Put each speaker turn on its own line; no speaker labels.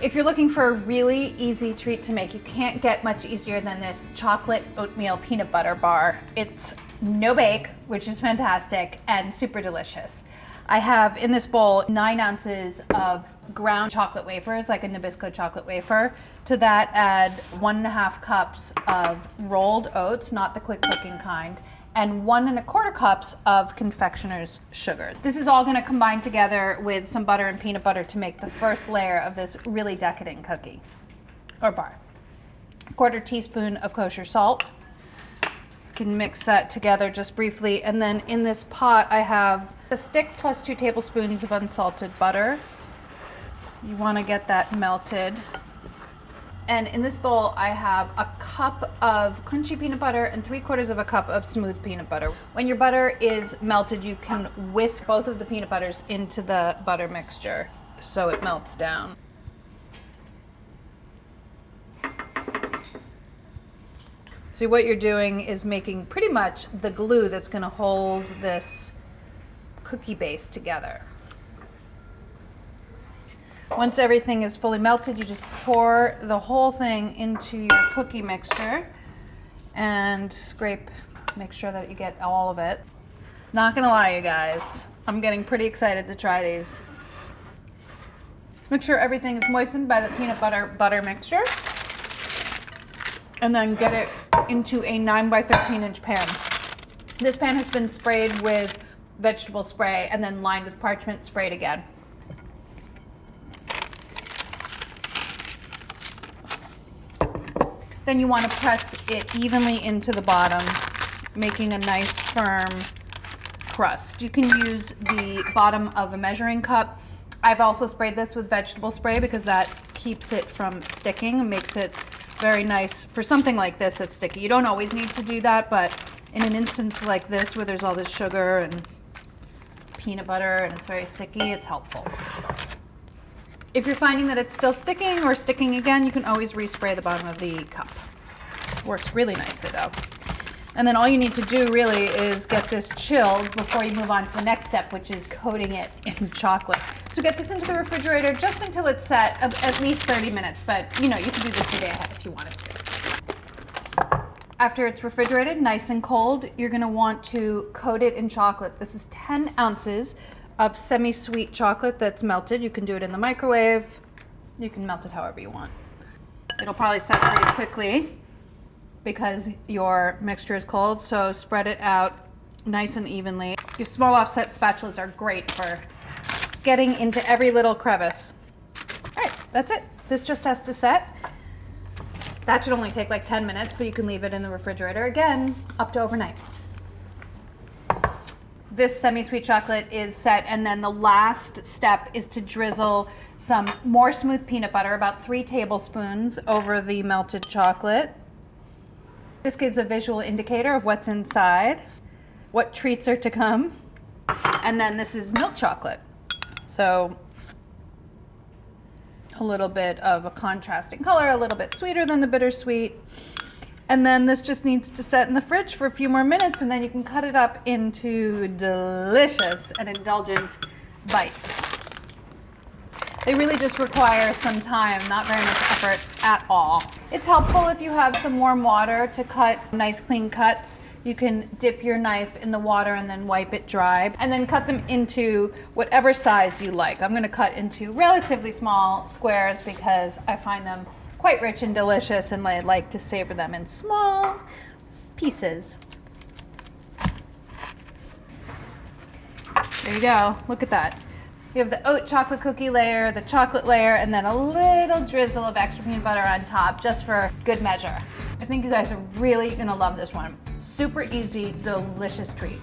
If you're looking for a really easy treat to make, you can't get much easier than this chocolate oatmeal peanut butter bar. It's no bake, which is fantastic, and super delicious. I have in this bowl 9 ounces of ground chocolate wafers, like a Nabisco chocolate wafer. To that, add 1.5 cups of rolled oats, not the quick cooking kind, and 1.25 cups of confectioner's sugar. This is all gonna combine together with some butter and peanut butter to make the first layer of this really decadent cookie or bar. 1/4 teaspoon of kosher salt. You can mix that together just briefly. And then in this pot, I have a stick plus 2 tablespoons of unsalted butter. You wanna get that melted. And in this bowl, I have a cup of crunchy peanut butter and 3/4 cup of smooth peanut butter. When your butter is melted, you can whisk both of the peanut butters into the butter mixture so it melts down. So what you're doing is making pretty much the glue that's gonna hold this cookie base together. Once everything is fully melted, you just pour the whole thing into your cookie mixture and scrape, make sure that you get all of it. Not gonna lie, you guys, I'm getting pretty excited to try these. Make sure everything is moistened by the peanut butter mixture, and then get it into a 9 by 13 inch pan. This pan has been sprayed with vegetable spray and then lined with parchment, sprayed again. Then you want to press it evenly into the bottom, making a nice firm crust. You can use the bottom of a measuring cup. I've also sprayed this with vegetable spray because that keeps it from sticking and makes it very nice for something like this that's sticky. You don't always need to do that, but in an instance like this where there's all this sugar and peanut butter and it's very sticky, it's helpful. If you're finding that it's still sticking or sticking again, you can always respray the bottom of the cup. Works really nicely though. And then all you need to do really is get this chilled before you move on to the next step, which is coating it in chocolate. So get this into the refrigerator just until it's set, at least 30 minutes, but you know, you can do this a day ahead if you wanted to. After it's refrigerated, nice and cold, you're gonna want to coat it in chocolate. This is 10 ounces of semi-sweet chocolate that's melted. You can do it in the microwave. You can melt it however you want. It'll probably set pretty quickly because your mixture is cold, so spread it out nice and evenly. Your small offset spatulas are great for getting into every little crevice. All right, that's it. This just has to set. That should only take like 10 minutes, but you can leave it in the refrigerator again up to overnight. This semi-sweet chocolate is set, and then the last step is to drizzle some more smooth peanut butter, about 3 tablespoons, over the melted chocolate. This gives a visual indicator of what's inside, what treats are to come. And then this is milk chocolate. So a little bit of a contrasting color, a little bit sweeter than the bittersweet. And then this just needs to set in the fridge for a few more minutes, and then you can cut it up into delicious and indulgent bites. They really just require some time, not very much effort at all. It's helpful if you have some warm water to cut nice clean cuts. You can dip your knife in the water and then wipe it dry, and then cut them into whatever size you like. I'm gonna cut into relatively small squares because I find them quite rich and delicious, and I like to savor them in small pieces. There you go, look at that. You have the oat chocolate cookie layer, the chocolate layer, and then a little drizzle of extra peanut butter on top, just for good measure. I think you guys are really gonna love this one. Super easy, delicious treat.